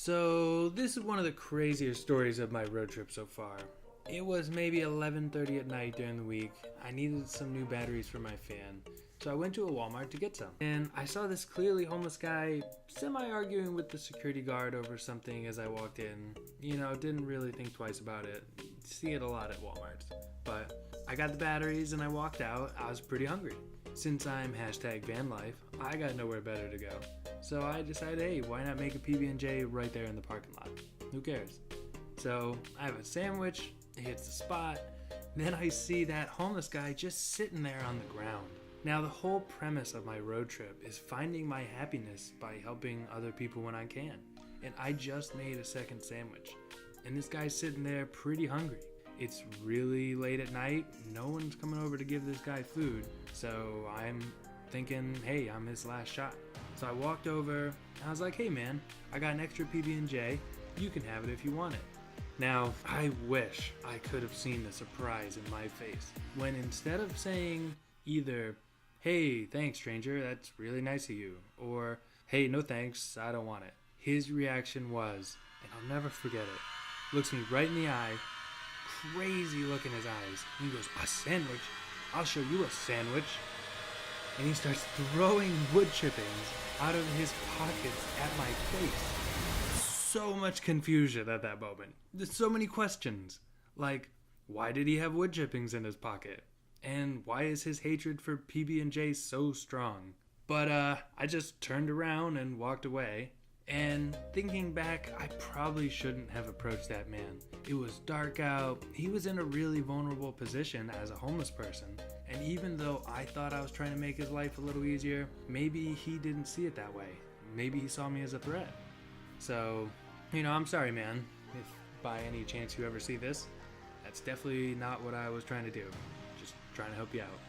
So this is one of the crazier stories of my road trip so far. It was maybe 11:30 at night during the week. I needed some new batteries for my fan, so I went to a Walmart to get some. And I saw this clearly homeless guy semi-arguing with the security guard over something as I walked in. Didn't really think twice about it. See it a lot at Walmarts. But I got the batteries and I walked out. I was pretty hungry. Since I'm #van life, I got nowhere better to go. So I decided, hey, why not make a PB&J right there in the parking lot? Who cares? So I have a sandwich, it hits the spot, then I see that homeless guy just sitting there on the ground. Now the whole premise of my road trip is finding my happiness by helping other people when I can. And I just made a second sandwich. And this guy's sitting there pretty hungry. It's really late at night, no one's coming over to give this guy food, so I'm thinking, hey, I'm his last shot. So I walked over, and I was like, hey man, I got an extra PB&J, you can have it if you want it. Now, I wish I could have seen the surprise in my face, when instead of saying either, hey, thanks stranger, that's really nice of you, or hey, no thanks, I don't want it, his reaction was, and I'll never forget it, looks me right in the eye, crazy look in his eyes, and he goes, a sandwich? I'll show you a sandwich. And he starts throwing wood chippings out of his pockets at my face. So much confusion at that moment. There's so many questions. Like, why did he have wood chippings in his pocket? And why is his hatred for PB&J so strong? But I just turned around and walked away. And thinking back, I probably shouldn't have approached that man. It was dark out. He was in a really vulnerable position as a homeless person. And even though I thought I was trying to make his life a little easier, maybe he didn't see it that way. Maybe he saw me as a threat. So, I'm sorry, man. If by any chance you ever see this, that's definitely not what I was trying to do. Just trying to help you out.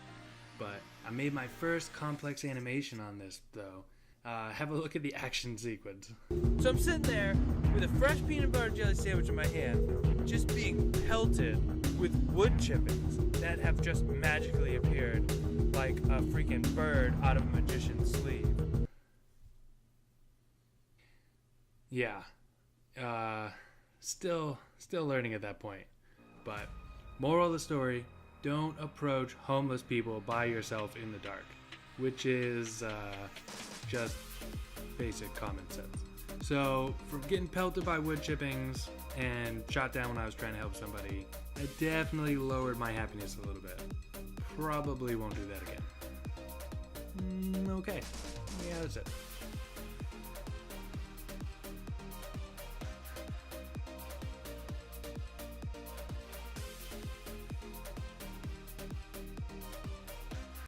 But I made my first complex animation on this, though. Have a look at the action sequence. So I'm sitting there with a fresh peanut butter jelly sandwich in my hand, just being pelted with wood chippings that have just magically appeared like a freaking bird out of a magician's sleeve. Yeah. Still learning at that point. But moral of the story, don't approach homeless people by yourself in the dark. Which is just basic common sense. So, from getting pelted by wood chippings and shot down when I was trying to help somebody, I definitely lowered my happiness a little bit. Probably won't do that again. Okay. Yeah, that's it.